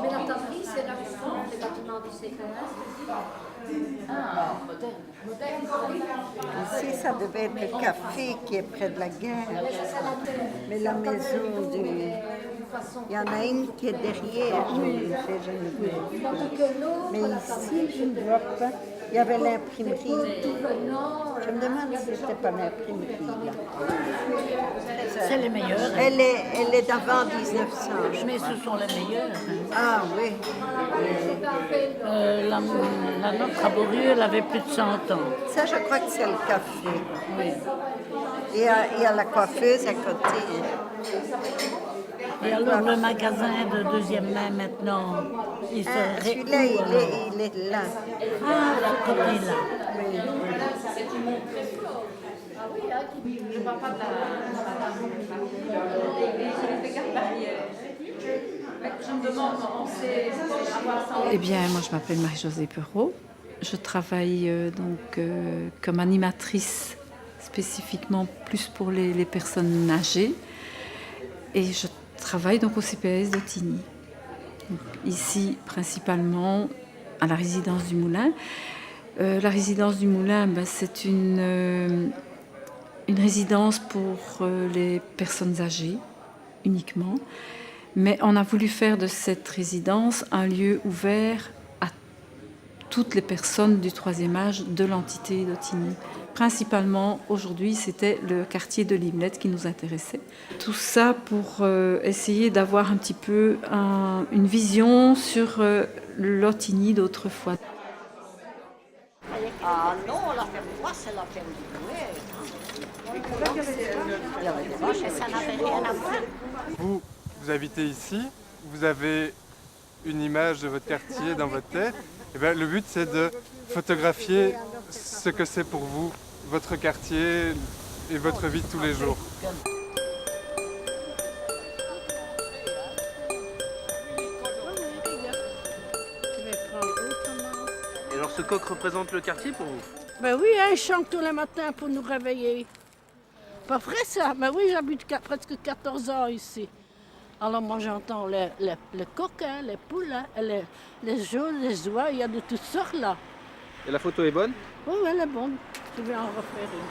Mais la taperie, c'est la réforme des bâtiments du CPS. Ah, moderne. Ici, ça devait être le café qui est près de la gare. Mais la maison du... Il y en a une qui est derrière, je ne vois pas. Mais ici, je ne vois pas. Il y avait l'imprimerie. Je me demande si ce n'était pas l'imprimerie, là. C'est les meilleurs. Elle est d'avant 1900. Mais ce sont les meilleurs. Ah oui. La nôtre à Beaulieu, elle avait plus de 100 ans. Ça, je crois que c'est le café. Oui. Et il y a la coiffeuse à côté. Et alors le magasin de deuxième main maintenant, il se Celui-là, il est là. Ah, ce côté-là. Je ne parle pas de Je me demande, on sait avoir ça. Eh bien, moi, je m'appelle Marie-Josée Perrault. Je travaille comme animatrice spécifiquement plus pour les personnes âgées. Et je travaille donc au CPS de Tigny. Donc, ici, principalement, à la résidence du Moulin. La résidence du Moulin, c'est une résidence pour les personnes âgées, uniquement. Mais on a voulu faire de cette résidence un lieu ouvert à toutes les personnes du troisième âge de l'entité d'Ottigny. Principalement, aujourd'hui, c'était le quartier de Limlette qui nous intéressait. Tout ça pour essayer d'avoir un petit peu une vision sur l'Ottigny d'autrefois. Ah non, la ferme froide, c'est la ferme du Bouet. Ça n'avait rien à voir. Vous habitez ici, vous avez une image de votre quartier dans votre tête. Et bien, le but, c'est de photographier ce que c'est pour vous, votre quartier et votre vie de tous les jours. Et alors, ce coq représente le quartier pour vous? Ben oui, hein, il chante tous les matins pour nous réveiller. Pas vrai ça? Ben oui, j'habite presque 14 ans ici. Alors moi j'entends les coquins, les poules, les jaunes, les oies, il y a de toutes sortes là. Et la photo est bonne? Oui, elle est bonne. Je vais en refaire une.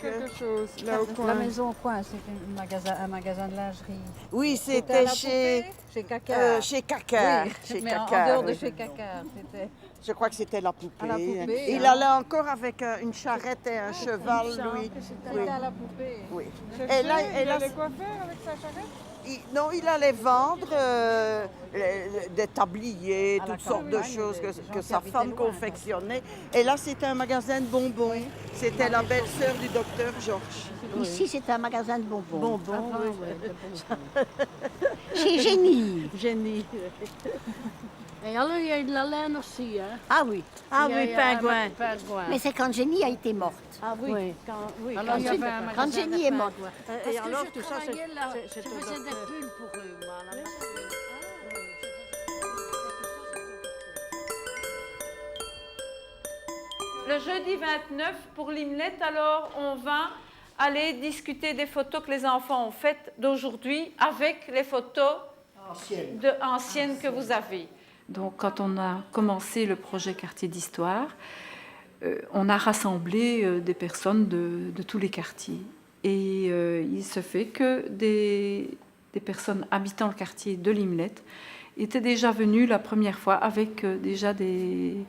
Quelque chose, là au coin. La maison au coin, c'est un magasin de lingerie. Oui, c'était chez Cacard. chez Cacard. Oui, Chez mais Cacard, en dehors de oui. chez Cacard, c'était... Je crois que c'était la poupée. À la poupée, Il hein. allait encore avec une charrette et un cheval, lui. C'était à la poupée. Oui. Je Et sais, là, il allait quoi faire avec sa charrette? non, il allait vendre des tabliers, toutes sortes de choses que sa femme confectionnait. Et là, c'était un magasin de bonbons. C'était la belle-sœur du docteur Georges. Ici, c'est un magasin de bonbons. Bonbons, oui. Chez Génie. Génie. Et alors il y a de la laine aussi. Hein? Ah oui. Ah oui, pingouin. Mais c'est quand Génie a été morte. Ah oui. Oui. Alors, il y avait un Quand magasin Génie est morte. Et alors tout ça, c'est Je faisais des pulls pour eux, moi. là. Le jeudi 29, pour Limlette, alors, on va aller discuter des photos que les enfants ont faites d'aujourd'hui avec les photos anciennes que vous avez. Donc, quand on a commencé le projet Quartier d'Histoire, on a rassemblé des personnes de tous les quartiers. Et il se fait que des personnes habitant le quartier de Limlette étaient déjà venues la première fois avec déjà des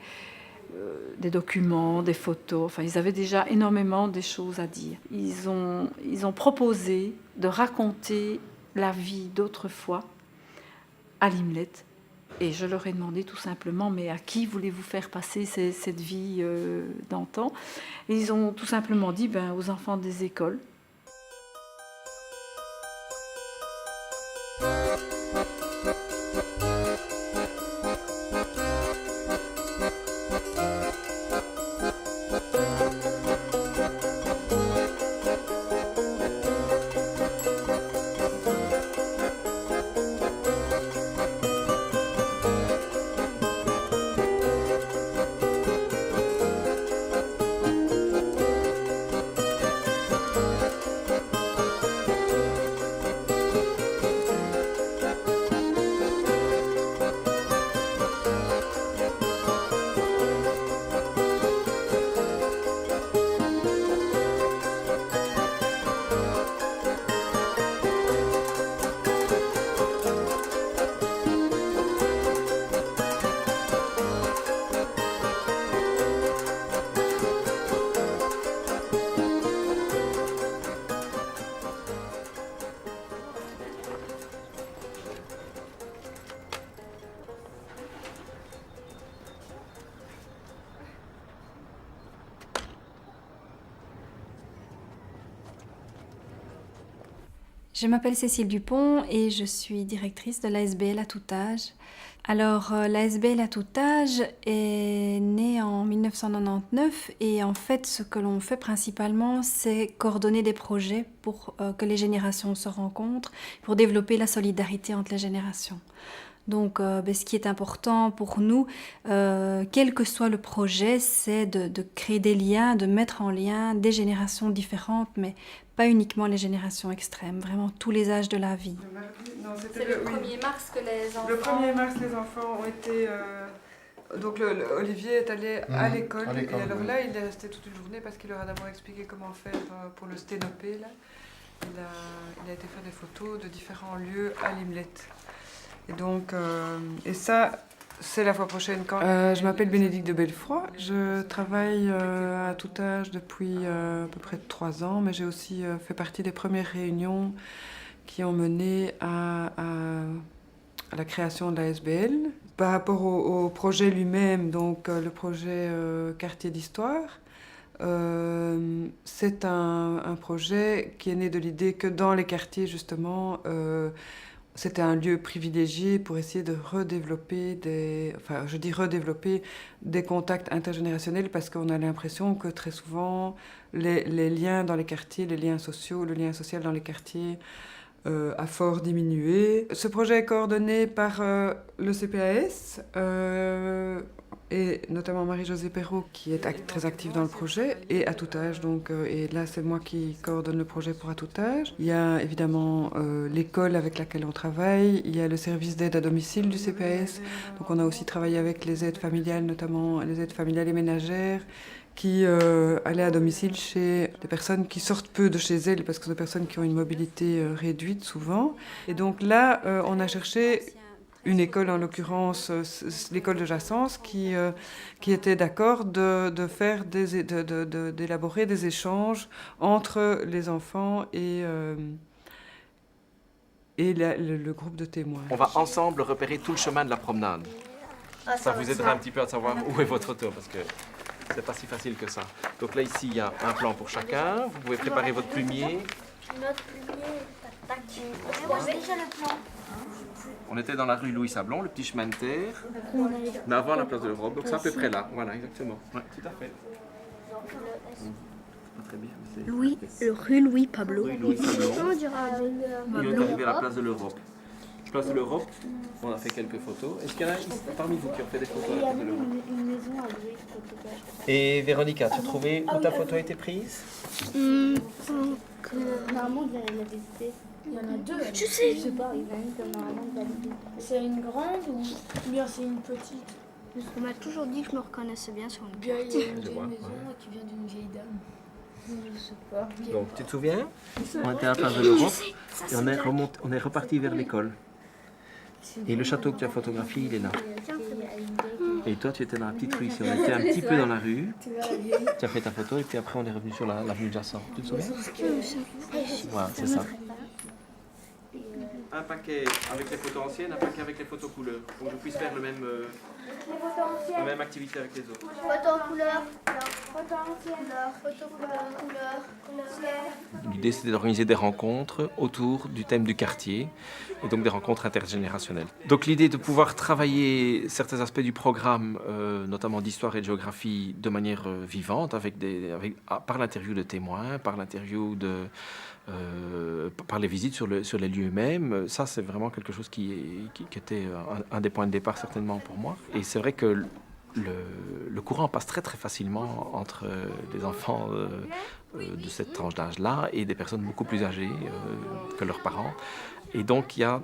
documents, des photos. Enfin, ils avaient déjà énormément de choses à dire. Ils ont proposé de raconter la vie d'autrefois à Limlette. Et je leur ai demandé tout simplement, mais à qui voulez-vous faire passer cette vie d'antan? Et ils ont tout simplement dit, aux enfants des écoles. Je m'appelle Cécile Dupont et je suis directrice de l'ASBL à tout âge. Alors, l'ASBL à tout âge est née en 1999 et en fait, ce que l'on fait principalement, c'est coordonner des projets pour que les générations se rencontrent, pour développer la solidarité entre les générations. Donc, ce qui est important pour nous, quel que soit le projet, c'est de créer des liens, de mettre en lien des générations différentes, mais pas uniquement les générations extrêmes, vraiment tous les âges de la vie. C'est le 1er mars que les enfants... Le 1er mars, les enfants ont été... Donc Olivier est allé à l'école, et alors là, il est resté toute une journée parce qu'il leur a d'abord expliqué comment faire pour le sténopé. Là. Il a été faire des photos de différents lieux à Limlet. Et donc, et ça, c'est la fois prochaine. Je m'appelle Bénédicte de Belfroy. Je travaille à tout âge depuis à peu près 3 ans, mais j'ai aussi fait partie des premières réunions qui ont mené à la création de la SBL. Par rapport au projet lui-même, donc le projet Quartier d'Histoire, c'est un projet qui est né de l'idée que dans les quartiers, justement, c'était un lieu privilégié pour essayer de redévelopper des contacts intergénérationnels parce qu'on a l'impression que très souvent, les liens dans les quartiers, les liens sociaux, le lien social dans les quartiers a fort diminué. Ce projet est coordonné par le CPAS et notamment Marie-Josée Perrault qui est très active dans le projet et à tout âge. Donc, et là, c'est moi qui coordonne le projet pour à tout âge. Il y a évidemment l'école avec laquelle on travaille. Il y a le service d'aide à domicile du CPAS. Donc on a aussi travaillé avec les aides familiales, notamment les aides familiales et ménagères, qui allaient à domicile chez des personnes qui sortent peu de chez elles, parce que ce sont des personnes qui ont une mobilité réduite souvent. Et donc là, on a cherché une école, en l'occurrence l'école de Jassens, qui était d'accord d'élaborer des échanges entre les enfants et le groupe de témoins. On va ensemble repérer tout le chemin de la promenade. Ça vous aidera un petit peu à savoir où est votre auto, parce que c'est pas si facile que ça. Donc là, ici, il y a un plan pour chacun. Vous pouvez préparer votre plumier. Notre plumier, tac. On a déjà le plan. On était dans la rue Louis Sablon, le petit chemin de terre, mais avant la place de l'Europe. Donc c'est à peu près là. Voilà, exactement. Ouais, tout à fait. Pas très bien. Rue Louis Pablo. Rue Louis Sablon. Et on est arrivé à la place de l'Europe. Place de l'Europe, on a fait quelques photos. Est-ce qu'il y en a parmi vous qui ont fait des photos à la place de l'Europe? Une maison à louer. Et Véronica, tu as trouvé où ta photo a été prise? Normalement, il a visité. Il y en a 2. Je sais. Je sais pas, il y en a une que normalement il a visité. C'est une grande ou bien c'est une petite? Parce qu'on m'a toujours dit que je me reconnaissais bien sur une carte. Il y a une vieille maison qui vient d'une vieille dame. Je sais pas. Donc, tu te souviens? On était à la place de l'Europe et on est reparti vers l'école. Et le château que tu as photographié, il est là. Et toi, tu étais dans la petite rue ici. On était un petit peu dans la rue. Tu as fait ta photo et puis après, on est revenu sur l'avenue de Jassens. Tu te souviens? Voilà, c'est ça. Un paquet avec les photos anciennes, un paquet avec les photos couleurs. Pour que je puisse faire la même activité avec les autres. Photo en couleur, photo ancienne, photo couleur. L'idée, c'était d'organiser des rencontres autour du thème du quartier, et donc des rencontres intergénérationnelles. Donc l'idée de pouvoir travailler certains aspects du programme, notamment d'histoire et de géographie, de manière vivante, par l'interview de témoins, par l'interview par les visites sur les lieux eux-mêmes, ça c'est vraiment quelque chose qui était un des points de départ certainement pour moi. Et c'est vrai que le courant passe très très facilement entre des enfants de cette tranche d'âge-là et des personnes beaucoup plus âgées que leurs parents. Et donc il y a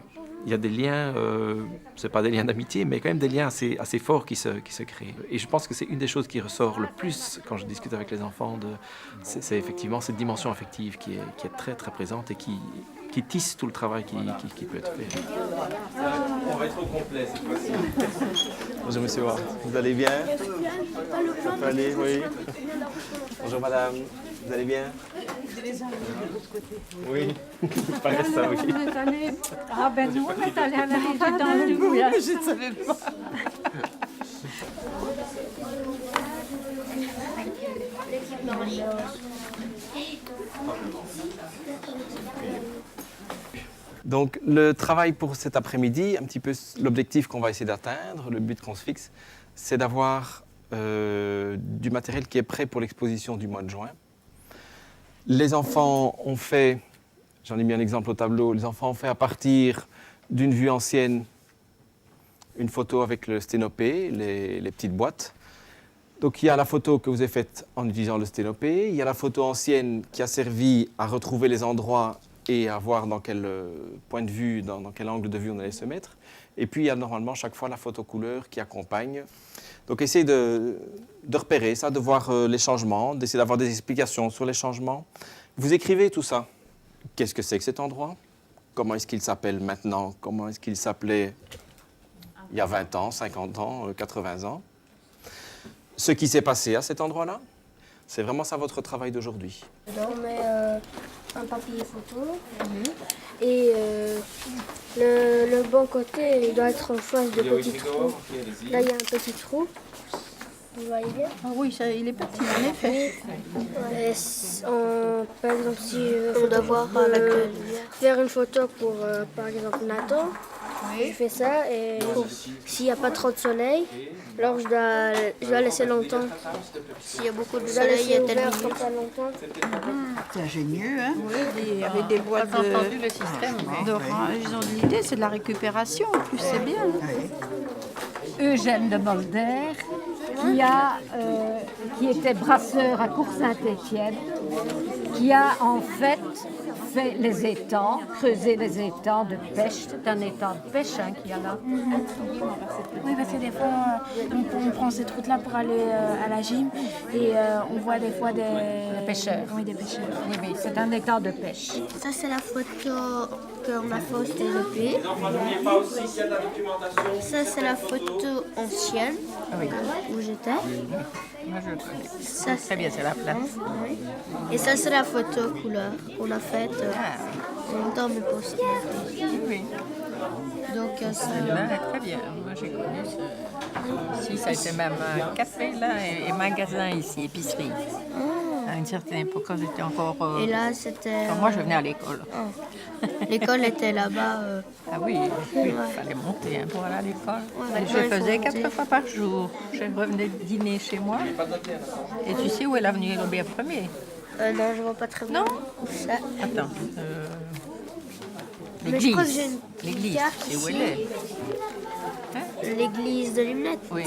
des liens, c'est pas des liens d'amitié, mais quand même des liens assez forts qui se créent. Et je pense que c'est une des choses qui ressort le plus quand je discute avec les enfants, c'est effectivement cette dimension affective qui est très très présente et qui tisse tout le travail qui peut être fait. On va être au complet cette fois-ci. Bonjour monsieur, vous allez bien? Ça peut aller, oui. Bonjour madame, vous allez bien? Oui, c'est pas ça, oui. Ah ben nous, on est allé à la résidence du village. Je ne savais pas. Donc le travail pour cet après-midi, un petit peu l'objectif qu'on va essayer d'atteindre, le but qu'on se fixe, c'est d'avoir du matériel qui est prêt pour l'exposition du mois de juin. Les enfants ont fait, j'en ai mis un exemple au tableau, les enfants ont fait à partir d'une vue ancienne une photo avec le sténopé, les petites boîtes. Donc il y a la photo que vous avez faite en utilisant le sténopé, il y a la photo ancienne qui a servi à retrouver les endroits et à voir dans quel point de vue, dans quel angle de vue on allait se mettre. Et puis il y a normalement chaque fois la photo couleur qui accompagne. Donc essayez de repérer ça, de voir les changements, d'essayer d'avoir des explications sur les changements. Vous écrivez tout ça. Qu'est-ce que c'est que cet endroit? Comment est-ce qu'il s'appelle maintenant? Comment est-ce qu'il s'appelait il y a 20 ans, 50 ans, 80 ans? Ce qui s'est passé à cet endroit-là, c'est vraiment ça votre travail d'aujourd'hui. On met un papier photo et le bon côté il doit être en face de petits trous. Là, il y a un petit trou. Vous voyez bien? Ah oui, ça, il est petit, en effet. Par exemple, si on doit faire une photo pour, par exemple, Nathan, je fais ça et s'il n'y a pas trop de soleil, alors je dois laisser longtemps. S'il y a beaucoup de soleil, il y a tellement longtemps. C'est ingénieux, hein? Oui, avec des boîtes entendu le système. ils ont de l'idée, c'est de la récupération, en plus, c'est bien. Eugène de Molder, qui était brasseur à Cour-Saint-Étienne, qui a en fait les étangs, creusé les étangs de pêche. C'est un étang de pêche qu'il y a là. Oui, parce que des fois, on prend cette route-là pour aller à la gym et on voit des fois des pêcheurs. Oui, des pêcheurs. Oui, c'est un étang de pêche. Ça, c'est la photo qu'on a fait au sténopé. Ça, c'est la photo ancienne où j'étais. Moi, je le connais. Ça, Très bien, c'est la place. Oui. Et ça, c'est la photo couleur qu'on a faite dans mes posters. Oui. Donc, Celle-là est très bien. Moi, j'ai connu ce... Ici, ça a été même un café là, et magasin ici, épicerie. À une certaine époque, quand j'étais encore... Et là, c'était... Quand moi, je venais à l'école. L'école était là-bas. Ah oui, il fallait monter pour aller à l'école. Je faisais 4 fois par jour. Je revenais dîner chez moi. Et tu sais où est l'avenue Robert Ier? Non, je vois pas très bien. Non Ça. Attends. Mais je crois que L'église. j'ai une L'église, carte c'est où ici. elle est. L'église de Limnette. Oui.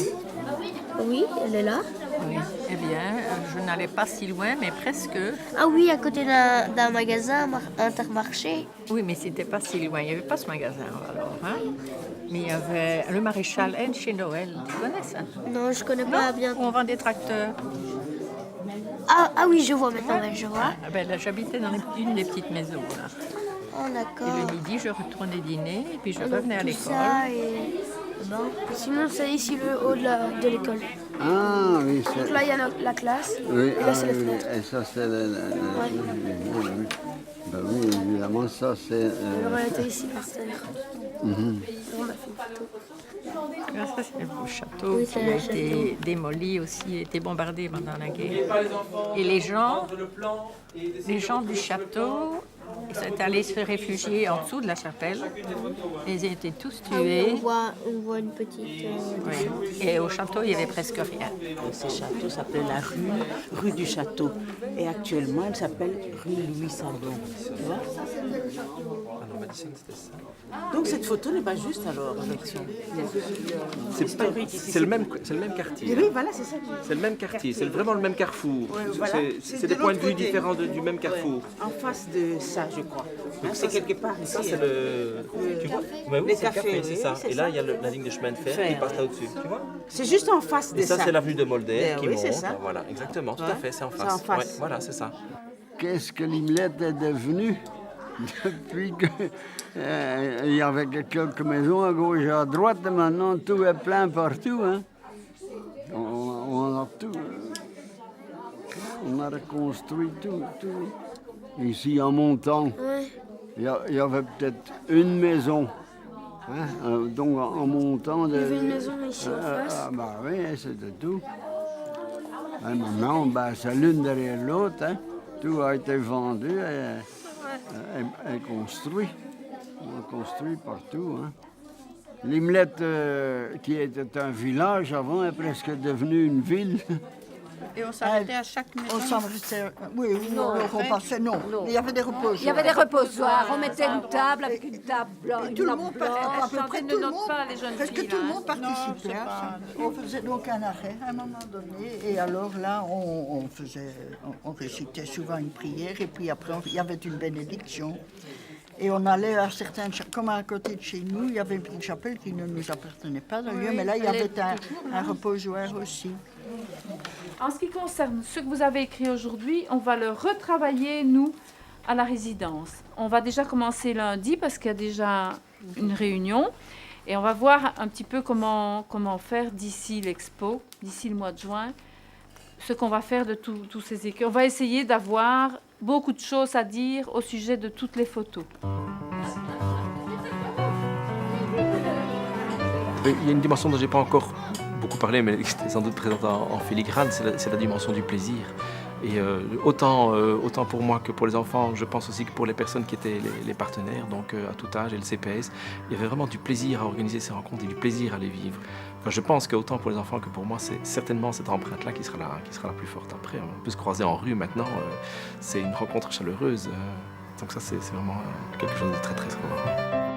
Oui, elle est là. Oui. Eh bien, je n'allais pas si loin, mais presque. Ah oui, à côté d'un magasin, Intermarché. Oui, mais c'était pas si loin. Il n'y avait pas ce magasin alors. Hein? Mais il y avait le maréchal N chez Noël. Tu connais ça? Non, je connais pas bien. On vend des tracteurs. Ah oui, je vois maintenant, je vois. Ah ben là, j'habitais dans une des petites maisons. Là. Oh, d'accord. Et le midi, je retournais dîner et puis je revenais à l'école. Ça et... Sinon, c'est ici le haut de l'école. Ah oui, c'est... Donc là, il y a la classe. Oui, Et là, c'est les fenêtres. et ça, c'est Ben oui, évidemment, ça, c'est... On a été ici par terre. On a fait une photo. Ça, c'est le beau château qui a été démoli aussi, a été bombardé pendant la guerre. Et les gens du château, ils sont allés se réfugier en dessous de la chapelle. Ils ont été tous tués. On voit une petite... Oui. Et au château, il n'y avait presque rien. Ce château s'appelait la rue du Château. Et actuellement, elle s'appelle rue Louis Sandon. Tu vois? Donc cette photo n'est pas juste alors avec son... C'est le même quartier. Oui, voilà, c'est ça. C'est le même quartier, c'est vraiment le même carrefour. Voilà. C'est des points de vue différents du même carrefour. En face de ça, je crois. Donc c'est quelque part ici. Ça, c'est le... Tu vois? Oui, les c'est le cafés, café, c'est ça. c'est Et là, ça. il y a la ligne de chemin de fer qui passe là au-dessus. Tu vois? C'est juste en face de Et ça. ça, c'est l'avenue de Molder qui oui, monte. c'est ça. Voilà, exactement, tout à fait, c'est en C'est en face. face. Ouais, voilà, c'est ça. Qu'est-ce que Limlette est devenu depuis qu'il y avait quelques maisons à gauche et à droite, et maintenant tout est plein partout. Hein. On a tout. On a reconstruit tout. Ici, en montant, il y avait peut-être une maison. Hein, donc en montant... Il y avait une maison ici en face. Bah oui, c'était tout. Et maintenant, c'est l'une derrière l'autre. Hein. Tout a été vendu et construit. On a construit partout. Hein. L'Imlette, qui était un village avant, est presque devenu une ville. Et on s'arrêtait à chaque maison. On s'arrêtait, oui, on passait, non. Il y avait des reposoirs. Il y avait des reposoirs, on mettait une table avec une table blanche. Tout le monde, à peu près tout le monde, presque tout le monde participait à ça. On faisait donc un arrêt à un moment donné, et alors là, on récitait souvent une prière, et puis après, il y avait une bénédiction. Et on allait à certaines, comme à côté de chez nous, il y avait une chapelle qui ne nous appartenait pas d'ailleurs, mais là, il y avait un reposoir aussi. En ce qui concerne ce que vous avez écrit aujourd'hui, on va le retravailler, nous, à la résidence. On va déjà commencer lundi parce qu'il y a déjà une réunion. Et on va voir un petit peu comment faire d'ici l'expo, d'ici le mois de juin, ce qu'on va faire de tous ces écrits. On va essayer d'avoir beaucoup de choses à dire au sujet de toutes les photos. Il y a une dimension dont je n'ai pas encore beaucoup parlé, mais qui est sans doute présente en filigrane, c'est la dimension du plaisir. Et autant pour moi que pour les enfants, je pense aussi que pour les personnes qui étaient les partenaires, donc à tout âge et le CPS, il y avait vraiment du plaisir à organiser ces rencontres et du plaisir à les vivre. Enfin, je pense qu'autant pour les enfants que pour moi, c'est certainement cette empreinte-là qui sera la plus forte. Après, on peut se croiser en rue maintenant, c'est une rencontre chaleureuse. Donc ça, c'est vraiment quelque chose de très très fort.